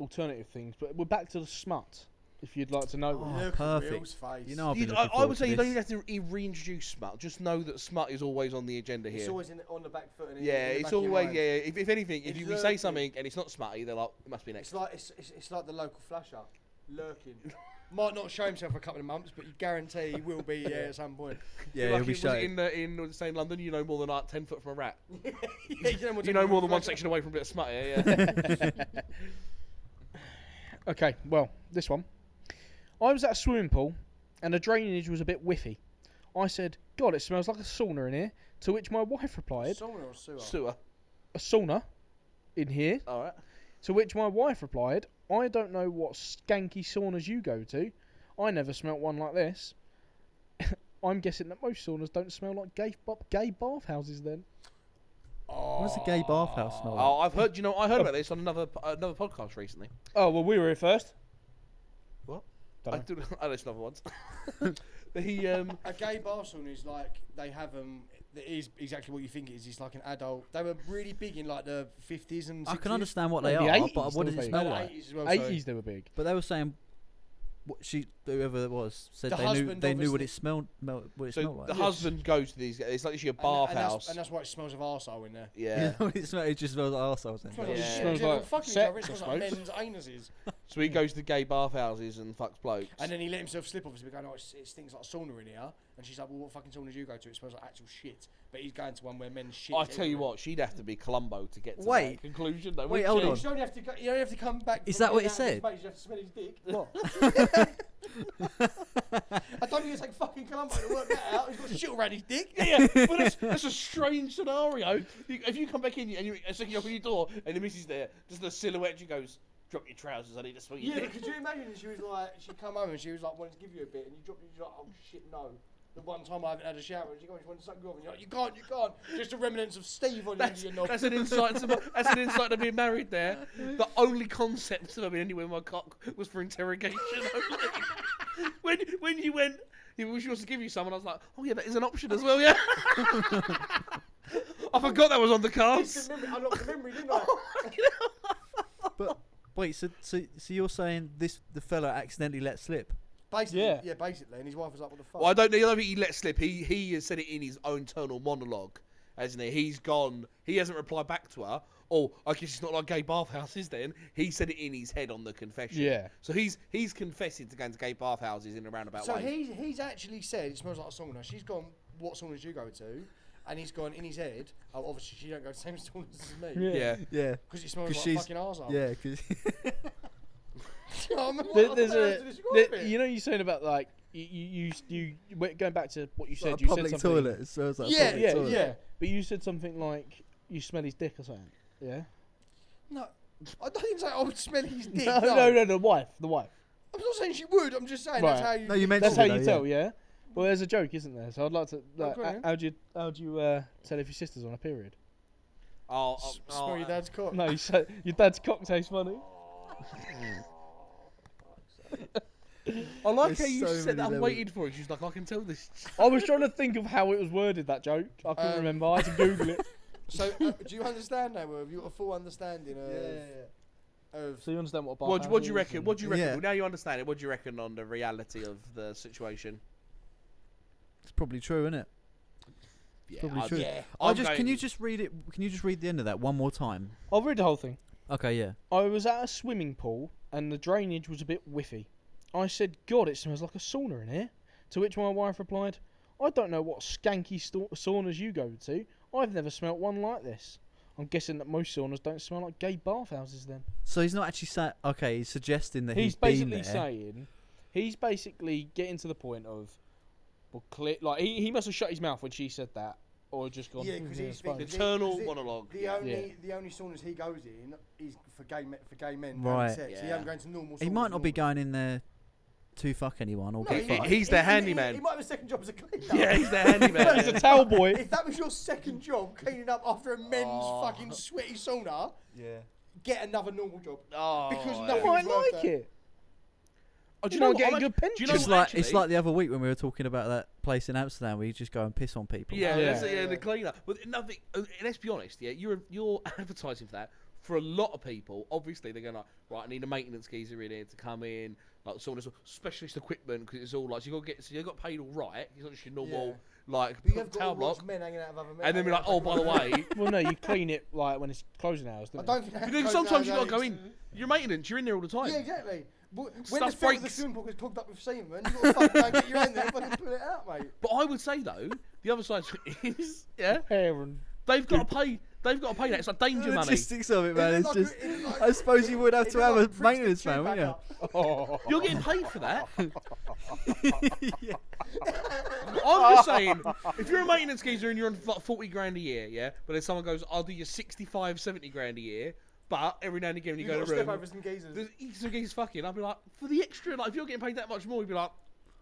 alternative things, but we're back to the smut. If you'd like to know. Oh, Look at perfect. Will's face. You know, I've You- been I looking forward would to say you don't this. even have to reintroduce smut. Just know that smut is always on the agenda It's here. always on the back foot. And Yeah, in the it's back of your always mind. If anything, if It's you say lurking. something and it's not smutty, they're like, it must be next. It's like the local flasher, lurking. Might not show himself for a couple of months, but you guarantee he will be at some point. Yeah, Like he'll be was it showing. in say in London, you know more than like 10 foot from a rat. Yeah, You know more than one section away from a bit of smut. Yeah. Okay, well, this one. I was at a swimming pool, and the drainage was a bit whiffy. I said, "God, it smells like a sauna in here." To which my wife replied, Sauna or sewer? Sewer. "A sauna in here?" All right. To which my wife replied, "I don't know what skanky saunas you go to. I never smelt one like this." I'm guessing that most saunas don't smell like gay bathhouses then. What does a gay bathhouse smell like? Oh, I've heard. You know, I heard about this on another podcast recently. Oh, well, we were here first. What? Dunno. I listened to other ones. He A gay bar sauna is like they have It is exactly what you think it is. It's like an adult. They were really big in like the 50s and 60s. I can understand what they No, the are, 80s but what they does were it big. smell No, the like? 80s as well. sorry. 80s they were big. But they were saying, whoever it was said The they knew husband what obviously- it smelled so like. the husband goes to these. It's like literally a bathhouse. And that's why it smells of arsehole in there. You Yeah. know what it smells? It just smells like arseholes. It in smells there. Yeah. Smells like like fucking sex, each other. It smells I like suppose. men's anuses. So he goes to gay bathhouses and fucks blokes. And then he let himself slip, obviously, going, "Oh, it stinks like sauna in here." And she's like, "Well, what fucking sauna do you go to? It smells like actual shit." But he's going to one where men's shit. I tell you what, she'd have to be Columbo to get to Wait. that conclusion. Though, Wait, wouldn't hold she? on. You don't have to come back. Is from that what being it out of his said? space, you have to smell his dick. What? I don't going to take fucking Columbo to work that out. He's got shit around his dick. Yeah, but that's a strange scenario. If you come back in and you open your door and the missus there, just the silhouette, she goes, "Drop your trousers, I need to smell your Yeah, dick." but could you imagine? She was like, she'd come home and she was like, wanted to give you a bit, and you dropped it. You're like, oh shit, no. The one time I haven't had a shower, and she goes, she wanted to suck you off, and you're like, you can't. Just the remnants of Steve on the end of your knob. That's an insight. That's an insight to being married. There, the only concept of having anywhere in my cock was for interrogation only. when you went, she wants to give you some, and I was like, oh yeah, that is an option as well. Yeah. I forgot that was on the cards. I locked the memory, didn't I? But wait, so you're saying the fella accidentally let slip? Basically, Yeah. yeah, basically, and his wife was like, what the fuck? Well, I don't think he let slip. He has said it in his own internal monologue, hasn't he? He's gone. He hasn't replied back to her. Oh, I guess it's not like gay bathhouses then. He said it in his head on the confession. Yeah. So he's confessing to going to gay bathhouses in a roundabout So way. he's actually said it smells like a sauna. She's gone, what saunas do you go to? And he's gone in his head. Oh, obviously she don't go to the same saunas as me. Yeah. Yeah. Because it smells like she's- a fucking arsehole. Yeah, because You know, you're saying about like you going back to what you said. like a You public said something. toilet. It smells like a Yeah, public Yeah, toilet. yeah. But you said something like you smell his dick or something. Yeah. No, I don't think so. I would smell his dick. No, the wife. I'm not saying she would. I'm just saying that's Right. how you. No, you mentioned That's how it, you though, tell, yeah. Well, there's a joke, isn't there? So I'd like to. Like, go on. how do you tell if your sister's on a period? Smell your dad's cock. No, you say your dad's cock tastes funny. I like There's how you so said that. many I'm levels. waiting for it. She's like, I can tell this. I was trying to think of how it was worded, that joke. I couldn't remember. I had to Google it. So do you understand now? Have you got a full understanding of? So you understand what a What bathhouse do you is reckon? and- What do you reckon? Yeah. Well, now you understand it. What do you reckon on the reality of the situation? It's probably true, isn't it? Yeah, Probably I'd- true. yeah. Can you just read it? Can you just read the end of that one more time? I'll read the whole thing. Okay, yeah. I was at a swimming pool and the drainage was a bit whiffy. I said, God, it smells like a sauna in here. To which my wife replied, I don't know what skanky saunas you go to. I've never smelt one like this. I'm guessing that most saunas don't smell like gay bathhouses then. So he's not actually saying. Okay, he's suggesting that He's he's been basically there. saying, he's basically getting to the point of, well, like he must have shut his mouth when she said that, or just gone. Yeah, because "Mm, he's it's fine." thinking- Eternal the- monologue. The yeah. only saunas he goes in is for gay men. Right. Right. Sex. He Yeah. ain't going to normal. He saunas might not be normally. going in there to fuck anyone or No, get he fucked. might- He's the he- handyman. He might have a second job as a cleaner. Yeah, he's the handyman. He's a towel boy. If that was your second job, cleaning up after a men's Oh. fucking sweaty sauna, Yeah. get another normal job. Oh, Because yeah. nothing- I Nothing's worth like that. it. Oh, do You you know know, getting what? good pension. Do you know It's what, like actually? it's like the other week when we were talking about that place in Amsterdam where you just go and piss on people. Yeah, Yeah. that's it, Yeah. the cleaner. But nothing. Let's be honest. Yeah, you're advertising for that. For a lot of people, obviously they're going like, right, I need a maintenance geezer in here to come in, like someone who's specialist equipment because it's all like so you got paid all right. It's not just your normal Yeah. like But you have got towel to watch block. men hanging out of other men. And then be hanging like, out oh, by the way, Well, no, you clean it like when it's closing hours. I Don't don't think that because goes sometimes you got to nowadays. go in. You're maintenance. You're in there all the time. Yeah, exactly. When the Stuff filth of the breaks. swimming pool gets clogged up with semen, you got to fucking go get your hand there and fucking pull it out, mate. But I would say though, the other side is hair and they've got to pay. They've got to pay that. It's like danger The money. logistics of it, man. It It's look just. like- it look like- I suppose you would have it to look have like a Brixton maintenance man, Chewbacca. wouldn't You're getting paid for that. you? Yeah. I'm just saying, if you're a maintenance geezer and you're on like 40 grand a year, yeah, but then someone goes, I'll do you 65, 70 grand a year, but every now and again when you You go got to to the step room, over some geezers. there's some geezers fucking, I'll be like, for the extra, like if you're getting paid that much more, you'd be like,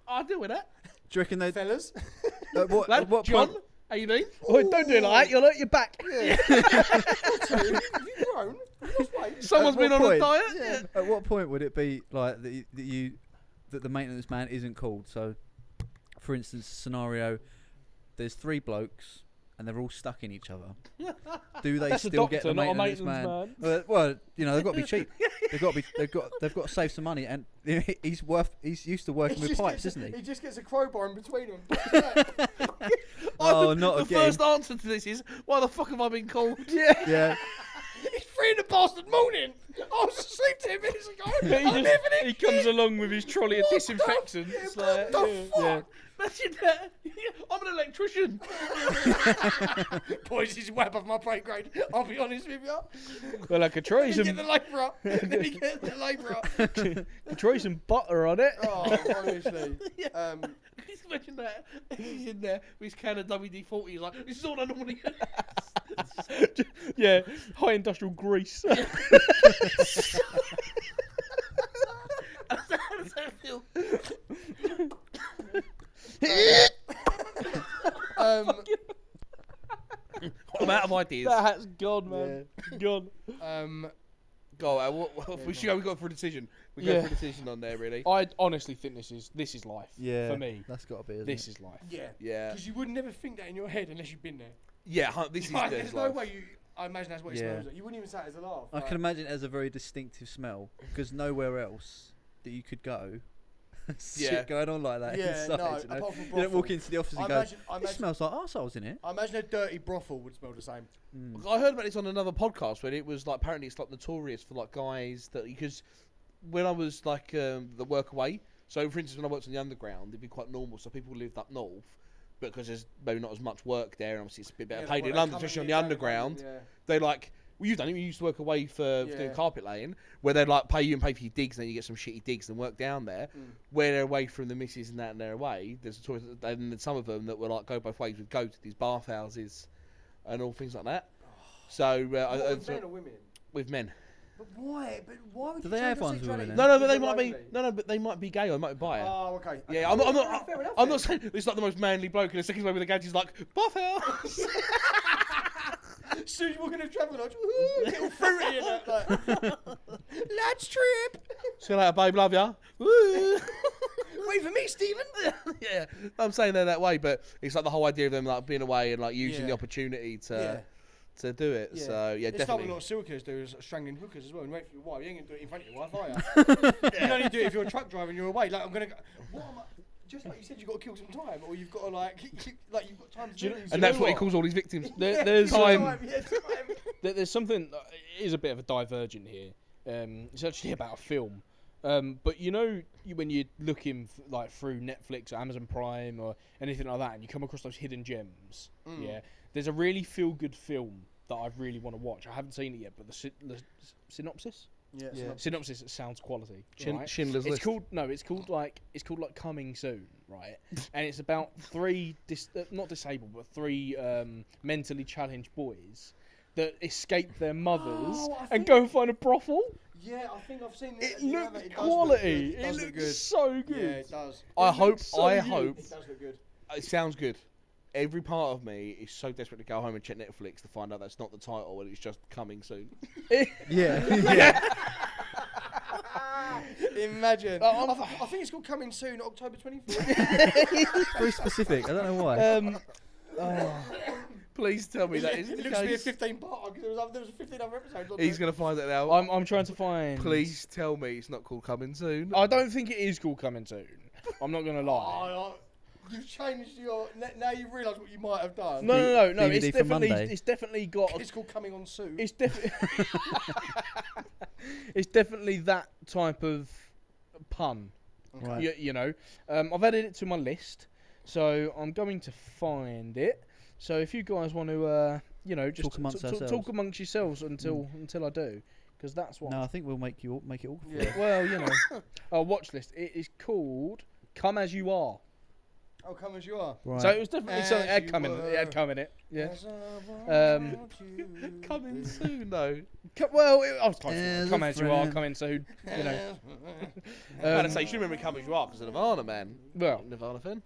I'll deal with that. Do you reckon they? Fellas. What, Lad, at what John, point? how you doing? oh, don't do it like that. You'll hurt your back. Yeah. Have you grown? Have you lost weight? Someone's At been what on a point? diet? Yeah. At what point would it be like that the maintenance man isn't called? So, for instance, scenario: there's 3 blokes and they're all stuck in each other. Do they That's a still get doctor, the not a maintenance maintenance man? Well, you know they've got to be cheap. They've got to save some money, and he's used to working with pipes, isn't he? He just gets a crowbar in between them. Oh, not the again. first answer to this is, why the fuck have I been called? Yeah. It's 3 in the bastard morning. I was asleep 10 minutes ago. I'm living it. He comes along with his trolley of What the- disinfectants. what the fuck? Imagine that. I'm an electrician. Boys, this is way above my pay grade. I'll be honest with you. Well, I could try Let me get some, the labourer. Let me get the labourer. try some butter on it. Oh, honestly. He's Imagine that. He's in there with his can of WD-40. He's like, this is all I normally use. Yeah, high industrial grease. How does that feel? I'm out of ideas. That hat's gone, man. Gone. Go on, we should go. We got for a decision. We go for a decision on there, really. I honestly think this is life. Yeah, For me, that's got to be. Isn't this it? is life. Yeah. Because you would never think that in your head unless you've been there. Yeah, this is Like, this there's no life. way you. I imagine that's what it smells like. You wouldn't even say it as a laugh. I can imagine it as a very distinctive smell because nowhere else that you could go. Shit going on like that inside. No, You know? apart from You brothel. don't walk into the office and go, it smells like arseholes in it. I imagine a dirty brothel would smell the same. I heard about this on another podcast where it was like apparently it's like notorious for like guys that because when I was like the work away. So for instance, when I worked on the underground, it'd be quite normal. So people lived up north, but because there's maybe not as much work there, and obviously it's a bit better paid in London, especially on the underground. They like. Well, you've done it. You used to work away for doing carpet laying, where they'd like pay you and pay for your digs, and then you get some shitty digs and work down there. Where they're away from the missus and that, and they're away. There's a choice, and some of them that were like go both ways would go to these bathhouses and all things like that. So with men or women? with men. But why? But why would Do you they change have your ones with sexuality? women? No, but they might be. No, but they might be gay or they might be bi. Oh, okay. Yeah, I'm not saying it's like the most manly bloke, and the second way with the gadget's like bathhouse. As soon as you walk in the travel lodge, little fruity in it, like, lads trip. See you later, babe. Love ya. Woo. Wait for me, Stephen. Yeah, I'm saying they're that way, but it's like the whole idea of them like being away and like using the opportunity to do it. Yeah. So yeah, it's definitely. like what a lot of serial killers do is strangling hookers as well. And wait for your wife. You ain't gonna do it in front of your wife, are you? You only do it if you're a truck driver and you're away. Like I'm gonna go. What am I? Just like you said, you've got to kill some time, or you've got to like you've got time to do it. And that's what he calls all his victims. There's time. There's something that is a bit of a divergent here. It's actually about a film. But you know, when you're looking like through Netflix or Amazon Prime or anything like that, and you come across those hidden gems, there's a really feel-good film that I really want to watch. I haven't seen it yet, but the synopsis. Synopsis sounds quality. Right? Schindler's List. It's called like Coming Soon, right? And it's about three not disabled, but three mentally challenged boys that escape their mothers and go and find a brothel. Yeah, I think I've seen it. It looks quality. It looks so good. Yeah, it does. I hope. It does look good. It sounds good. Every part of me is so desperate to go home and check Netflix to find out that's not the title and it's just Coming Soon. Yeah. Imagine. I think it's called Coming Soon, October 24th. Very specific. I don't know why. Please tell me that isn't It the looks to be a case. 15-part because there was 15 other episodes. He's going to find it now. I'm trying to find. Please tell me it's not called Coming Soon. I don't think it is called Coming Soon. I'm not gonna lie. Oh, you've changed your. Now you've realised what you might have done. No. DVD for Monday. It's definitely got. It's called Coming On Soon. It's definitely. It's definitely that type of pun. Right. You know, I've added it to my list, so I'm going to find it. So if you guys want to, just Talk amongst ourselves. talk amongst yourselves until I do, because that's what. No, I think we'll make it all. Yeah. Well, our watch list. It is called "Come As You Are." Oh, come as you are. Right. So it was definitely As something. It you had come in. were. It had come in it. Yeah. As I want you Coming to Soon, though. Well, I was close. As Come a as you are. friend. Coming soon. You know. I was to say, you should remember Come As You Are because of Nirvana, man. Well, Nirvana fan.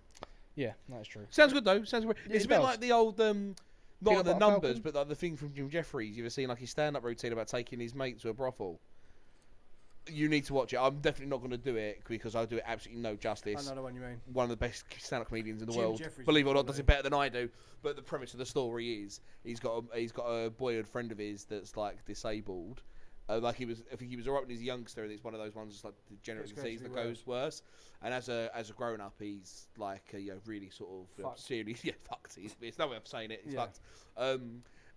yeah, that's true. Sounds good, though. Sounds good. Yeah, It's it a bit does. like the old, not Peanut the Butter numbers, Falcon? but like the thing from Jim Jeffries. You ever seen like his stand-up routine about taking his mate to a brothel? You need to watch it. I'm definitely not going to do it because I do it absolutely no I justice. know the one you mean. One of the best stand-up comedians in the Jim world. Jeffries Believe it or not, probably. does it better than I do. But the premise of the story is he's got a boyhood friend of his that's like disabled. I think he was alright when he was a youngster, and it's one of those ones that's like degenerative Gets disease that gradually goes worse. And as a grown up, he's like really sort of Fucked. seriously fucked. It's no way of saying it. He's Yeah. fucked.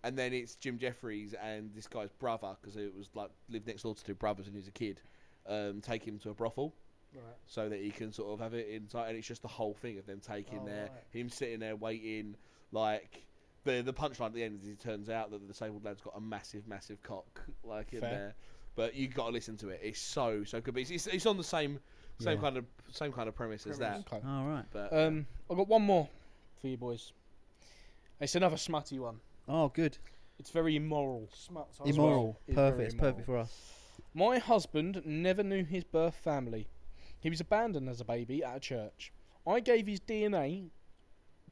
And then it's Jim Jeffries and this guy's brother, because it was like lived next door to two brothers and he was a kid. Take him to a brothel Right. so that he can sort of have it inside, and it's just the whole thing of them taking Right. him sitting there waiting. Like the punchline at the end is it turns out that the disabled lad's got a massive cock like in Fair. there. But you got to listen to it. It's so good. But it's on the same Same Yeah. kind of premise as that. Okay. All right. But I've got one more for you boys. It's another smutty one. Oh, good. It's very immoral. Smuts. Immoral. It's very Perfect. It's perfect immoral. for us. My husband never knew his birth family. He was abandoned as a baby at a church. I gave his DNA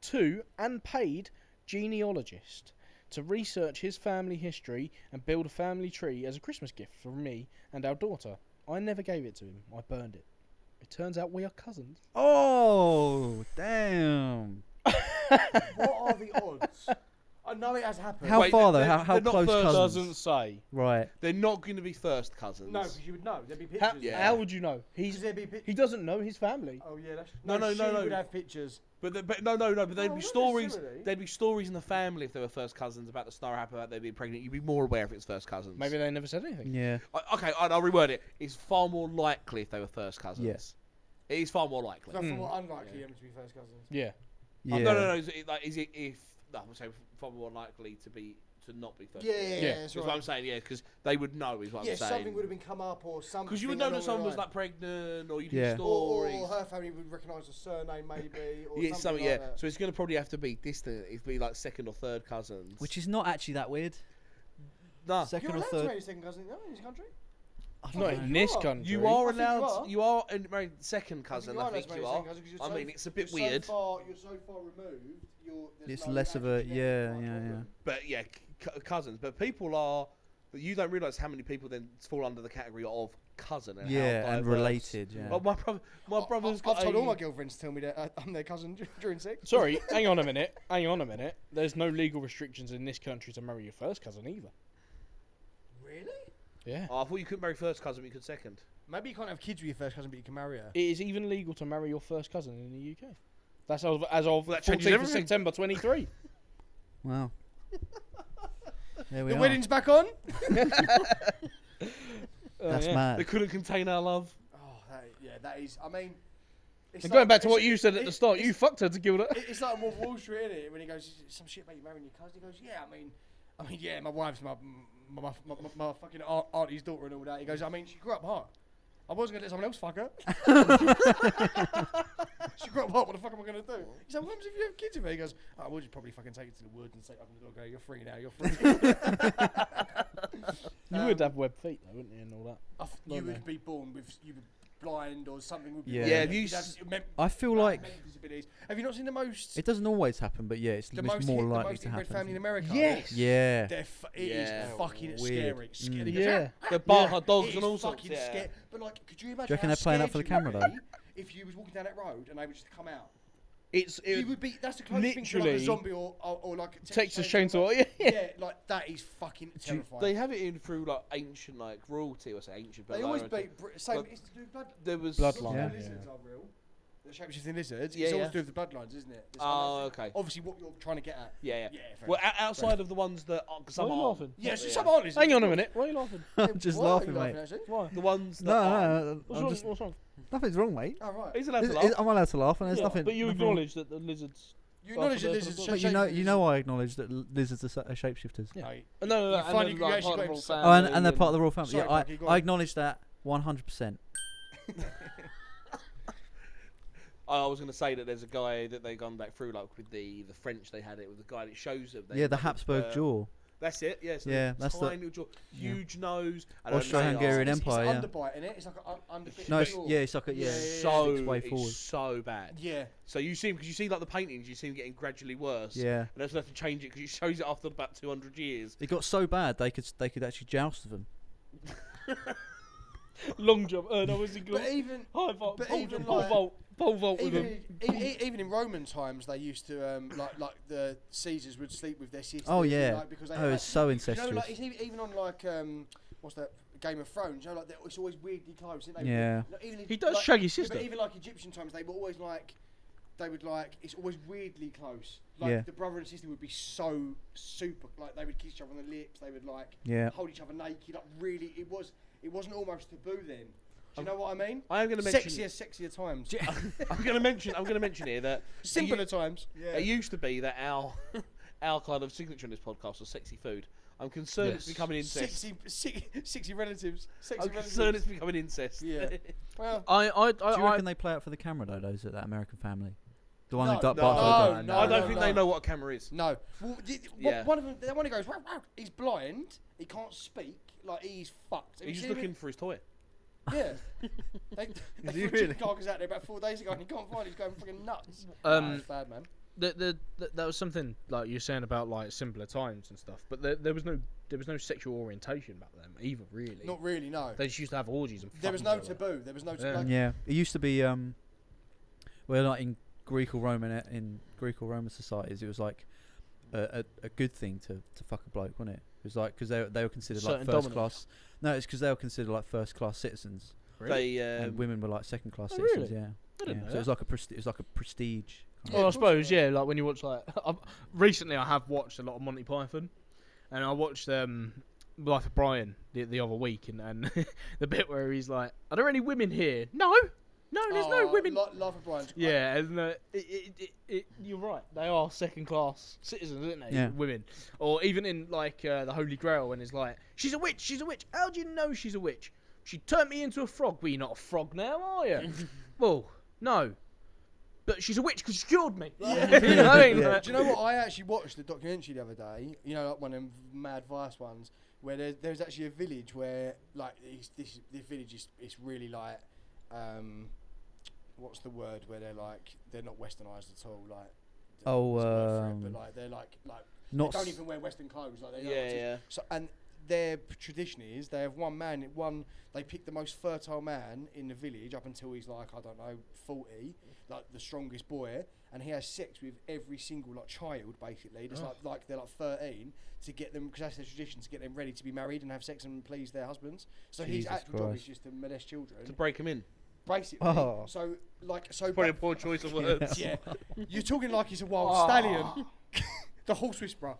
to and paid genealogist to research his family history and build a family tree as a Christmas gift for me and our daughter. I never gave it to him. I burned it. It turns out we are cousins. Oh, damn. What are the odds? I know it has happened. How Wait, far though? they're- How they're not close first cousins? Doesn't say. Right. they're not going to be first cousins. No, because you would know. There'd be How, pictures. Yeah. how would you know? Because there'd be pictures. He doesn't know his family. Oh yeah, that's No. She would have pictures. But there'd be not stories. necessarily. There'd be stories in the family if they were first cousins about the star happened about they being pregnant. You'd be more aware if it's first cousins. Maybe they never said anything. Yeah. Okay, I'll reword it. It's far more likely if they were first cousins. Yes. It is far more likely. So Mm. far more unlikely them to be first cousins. Yeah. Yeah. No. Is it if? No, I'm saying far more likely to not be first. Yeah, cousins. Yeah. that's That's right. what I'm saying. Yeah, because they would know. Is what Yeah, I'm saying. something would have been come up or something. Because you would know that along someone the was line. like pregnant, or you'd Yeah. hear stories. Or her family would recognise a surname maybe, or Yeah, something yeah. like that. So it's going to probably have to be distant. It'd be like second or third cousins. Which is not actually that weird. nah. Second You're or allowed to third. marry a second cousin in this country? I don't Not know. in this are. country. You are I think you allowed. are. You are married second I think cousin. you I are think allowed to you marry a are. second cousin 'cause you're I so- mean, it's a bit you're weird. You're so far removed. There's It's no less of actual a genetic yeah. problem. But yeah, cousins. But people are. But you don't realise how many people then fall under the category of cousin. And how Yeah, and diverse- related. Yeah. Well, my brother's got. I've told a- all my girlfriends to tell me that I'm their cousin during sex. Sorry, hang on a minute. There's no legal restrictions in this country to marry your first cousin either. Really? Yeah. Oh, I thought you couldn't marry first cousin, but you could second. Maybe you can't have kids with your first cousin, but you can marry her. It is even legal to marry your first cousin in the UK. That's as of Well, that changes 14th of everything. September 23. Wow. There we The are. wedding's back on. That's yeah. mad. They couldn't contain our love. Oh, that is. I mean, it's And like- going back to what it's- you said at the start, you fucked her to kill her. It's like Wolf of Wall Street, isn't it? When he goes, some shit about you marrying your cousin. He goes, yeah, I mean, yeah, my wife's my fucking auntie's daughter and all that. He goes, I mean, she grew up hot. I wasn't gonna let someone else fuck her. She grew up hot. What the fuck am I gonna do? He said, what happens if you have kids with her? He goes, oh, we'll just probably fucking take it to the woods and say, I'm gonna go. You're free now. You're free. You would have web feet though, wouldn't you, and all that? You would be born with you would blind or something would be Yeah. wrong. Yeah, have you You'd have I feel like mental disabilities. Have you not seen the most it doesn't always happen, but yeah, it's the it's most more hit, the likely most to inbred family in happen. America? Yes. Yeah. It is Yeah. fucking Weird. scary. Scary. Yeah. The bar It dogs is and all sorts. fucking Yeah. scary. But like, could you imagine? Do you reckon how they're playing up scared for the you camera, would though? be If you was walking down that road and they would just come out, It you would be. That's the closest thing to like a literally zombie or like a Texas Chainsaw. Yeah. Yeah, like that is fucking terrifying. They have it in through like ancient like royalty or say ancient. But They like, always royalty. be same. But It's to do with blood. There was Bloodline. Yeah. The lizards are real. The shapeshifting lizards. Yeah, It's all yeah. to do with the bloodlines, isn't it? It's Oh, like- okay. Obviously, what you're trying to get at. Yeah. Yeah. fair Well, enough. outside of the ones that are, some Why are you are laughing? Yes, yeah. some are lizards. Hang on a minute. Why are you laughing? I'm just Why are you laughing, mate. actually? Why? The ones that No, are. no, What's I'm wrong? just What's wrong? nothing's wrong, mate. Oh, right. He's allowed to laugh. I'm allowed to laugh, and there's Yeah, nothing. but you nothing- acknowledge that the lizards. You acknowledge that lizards But But you know, I acknowledge that lizards are shapeshifters. Yeah. Mate, No, no, You and find then, you like, actually part got of the him whole Oh, and family they're part of the royal family. Sorry, Yeah, Bucky, go I on. acknowledge that 100%. I was going to say that there's a guy that they've gone back through, like with the French. They had it with the guy that shows them. Yeah, the Habsburg jaw. That's it. Yeah, so Yeah, the that's the- tiny little jaw, huge nose. and Austro-Hungarian they are Empire, yeah. It's underbite, innit? It's like an underbit. No, jaw. it's like a Yeah, yeah, yeah. So six way forward. it's so bad. Yeah. So you see, because you see like the paintings, you see them getting gradually worse. Yeah, And there's nothing to change it because it shows it after about 200 years. it got so bad they could actually joust them. Long jump. No, what's he called? But even High vault. but Pole even jump. Pole like- vault. Pole vault with even, him. even in Roman times, they used to like the Caesars would sleep with their sisters. Oh yeah. like, because they Oh, had, it's so you incestuous. know, like it's even on like what's that Game of Thrones? You know, like it's always weirdly close. Isn't they? Yeah. Like, even He does like, shag his yeah, sister. but even like Egyptian times, they were always like. They would like it's always weirdly close. Like Yeah. the brother and sister would be so super like they would kiss each other on the lips. They would like Yeah. hold each other naked. Like really, it wasn't almost taboo then. Do you know what I mean? I am going to mention. Sexier times. I'm going to mention here that Simpler times. it used to be that our kind of signature on this podcast was sexy food. I'm concerned it's Yes. becoming incest. 60 relatives. Sexy I'm relatives. concerned it's becoming incest. Yeah. Well, Do you reckon they play out for the camera though? Those at that American Family, the one No, in Duck no, Barford. no, I don't no, think no. they know what a camera is. no. Well, Yeah. one of them, the one who goes, wow, wow, he's blind. He can't speak. Like, he's fucked. Have He's you just seen him? looking for his toy. Yeah. They he threw really? chicken carcass out there about 4 days ago and he can't find it. He's going fucking nuts. It's bad, man. That was something like you were saying about like simpler times and stuff, but there was no sexual orientation back then either, really. Not really, no. They just used to have orgies and There was fuck no each other. taboo. There was no Yeah. taboo. Like, Yeah, it used to be. Well, like in Greek or Roman societies, it was like a good thing to fuck a bloke, wasn't it? It was like because they were considered Certain like first dominance. class. No, it's because they were considered like first class citizens, Really? and women were like second class Oh, citizens. really? Yeah, I didn't know So it was like a prestige. Yeah, Well, I of course suppose, it was. yeah. Like when you watch, like, recently I have watched a lot of Monty Python, and I watched Life of Brian the other week, and the bit where he's like, "Are there any women here?" No, there's no women. Love of Brian's great. Yeah, and you're right. They are second class citizens, aren't they? Yeah. Women, or even in like the Holy Grail, when it's like, "She's a witch. She's a witch. How do you know she's a witch? She turned me into a frog. Well, you're not a frog now, are you? Well, no." But she's a witch because she cured me. Yeah. You know what I mean? Yeah. Like- Do you know what? I actually watched the documentary the other day. You know, like one of them Mad Vice ones, where there's actually a village where, like, this village is really like, what's the word? Where they're not westernized at all. Like, Oh, there's a word for it, but like they're like Not they don't s- even wear Western clothes. Like they Yeah, don't. yeah. So and their tradition is they have they pick the most fertile man in the village up until he's like, I don't know, 40, like the strongest boy, and he has sex with every single like child basically, just like they're like 13, to get them, because that's their tradition, to get them ready to be married and have sex and please their husbands. So his Jesus actual job is Christ. just to molest children, To break him in. basically. Oh. So Probably a poor choice of words. yeah, you're talking like he's a wild stallion, the horse whisperer.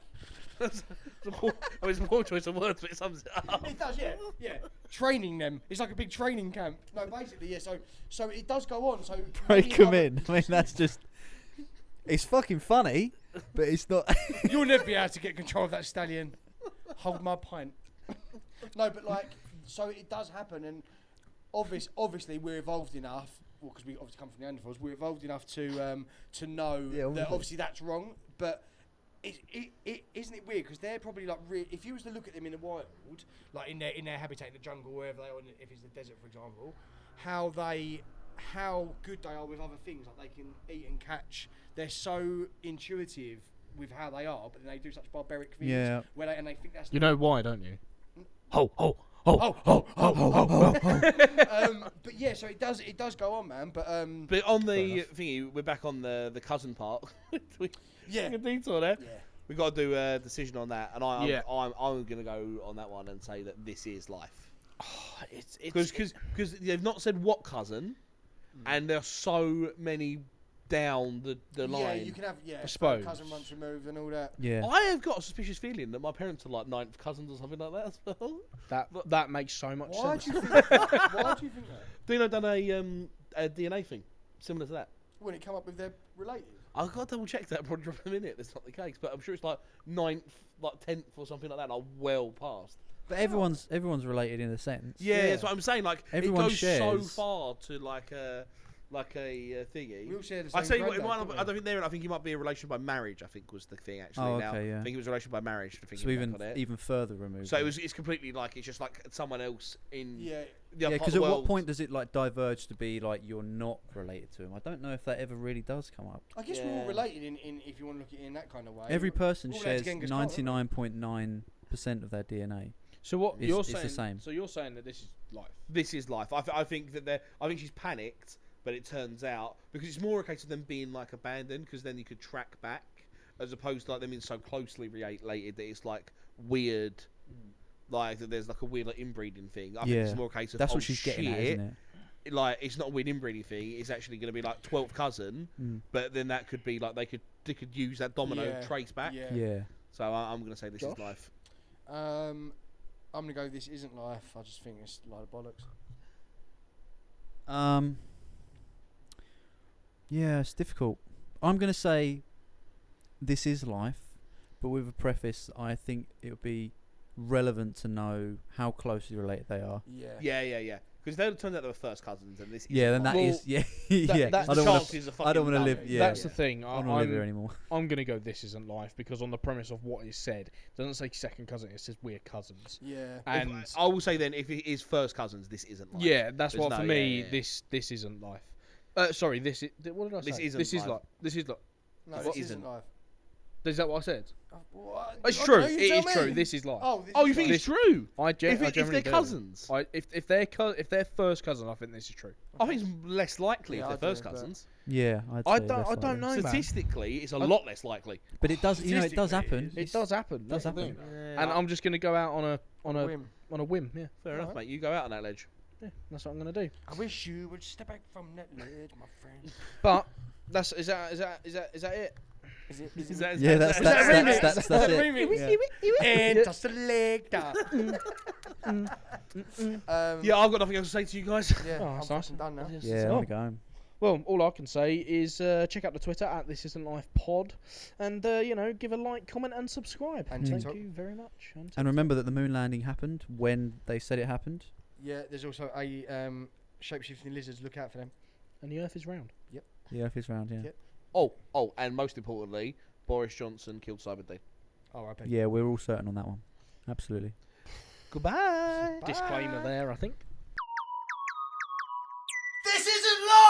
It's a poor choice of words, but it sums it up. It does, yeah. Training them. It's like a big training camp. No, basically, yeah. So it does go on. So break them in. I mean, that's just. It's fucking funny, but it's not. You'll never be able to get control of that stallion. Hold my pint. No, but like, so it does happen, and obviously we're evolved enough. Well, because we obviously come from the Neanderthals, we're evolved enough to know Yeah, that obviously. obviously that's wrong, but. Isn't it weird? Because they're probably like, if you was to look at them in the wild, like in their habitat in the jungle, wherever they are, if it's the desert, for example, how good they are with other things, like they can eat and catch. They're so intuitive with how they are, but then they do such barbaric things. Yeah. Where they think that's. You know why, don't you? Ho, ho, But yeah, so it does go on, man. But But on the thingy, we're back on the cousin part. yeah, Took a detour there. yeah. We got to do a decision on that, and I'm Yeah. going to go on that one and say that this is life. It's Because they've not said what cousin, and there are so many down the line. Yeah, you can have I suppose. cousin once removed and all that. Yeah. I have got a suspicious feeling that my parents are like ninth cousins or something like that as well. that makes so much Why sense. do you think? Why do you think that? Dino done a DNA thing similar to that. When it come up with their related. I've got to double check that. Probably drop a minute. That's not the case, but I'm sure it's like 9th, like 10th or something like that. Like well past. But everyone's related in a sense. Yeah, that's what I'm saying. Like Everyone it goes so shares. far to like a thingy. We all share the same I tell you what, granddad, don't we? I don't think they're. I think it might be a relation by marriage. I think was the thing actually. Oh, now okay, yeah. I think it was a relation by marriage. I think So even further removed. So it's completely like it's just like someone else in Yeah. the other Yeah, part because of the at world. what point does it like diverge to be like you're not related to him? I don't know if that ever really does come up. I guess we're all Yeah. related in if you want to look at it in that kind of way. Every person we're all related shares to Genghis Khan, aren't we? 99.9% of their DNA. So what It's- you're it's the saying? same. So you're saying that this is life. This is life. I think that I think she's panicked, but it turns out because it's more a case of them being like abandoned, because then you could track back, as opposed to like them being so closely related that it's like weird, like that there's like a weird like inbreeding thing. I think it's more a case of That's oh, what she's getting at, shit, isn't it? Like it's not a weird inbreeding thing. It's actually going to be like 12th cousin, but then that could be like they could use that domino Yeah. trace back. Yeah. Yeah. So I'm going to say this Josh? is life. I'm gonna go. This isn't life. I just think it's a lot of bollocks. Yeah, it's difficult. I'm gonna say this is life, but with a preface. I think it would be relevant to know how closely related they are. Yeah. Because they turned out they were first cousins, and this. Yeah, then that Well, is yeah. that's I the don't want chances are to. I don't want to fucking live. none. Yeah, That's the thing. I don't want to live here anymore. I'm gonna go. This isn't life because on the premise of what is said, it doesn't say second cousin. It says we're cousins. Yeah. And I will say then, if it is first cousins, this isn't life. yeah, that's There's what no- for me. yeah. This isn't life. Sorry, this is. What did I say? This isn't This is life. like. This is like. No, What this isn't? isn't life. Is that what I said? What? It's I true. don't know, It you is tell true. me. This is life. Oh, you This- think it's true? I If generally they're do. cousins, If they're first cousin, I think this is true. I think it's less likely Yeah, if I they're first do, but- cousins. Yeah, I say don't. less I don't likely. know, man. Statistically, it's a lot less likely. But it does. You know, it does happen. It does happen. does That's the happen. thing. And I'm just gonna go out on a whim. Yeah, Fair enough, Alright. mate. You go out on that ledge. yeah. That's what I'm gonna do. I wish you would step back from that ledge, my friend. But is that it? Is it? Is that- Yeah, that's that a remix? that's Is that a it. remix? Yeah. And toss the leg down. Yeah, I've got nothing else to say to you guys. Yeah, Oh, I'm that's nice. fucking done now. Yeah, I'm gonna go home. Well, all I can say is check out the Twitter at This Isn't Life Pod, and give a like, comment, and subscribe. And Thank TikTok. you very much. And remember that the moon landing happened when they said it happened. Yeah, there's also a shape-shifting lizards. Look out for them. And the Earth is round. The Earth is round. Yeah. Yep. Oh, and most importantly, Boris Johnson killed Cyber D. Oh, I bet. Yeah, we're all certain on that one. Absolutely. Goodbye. Disclaimer there, I think. This isn't life.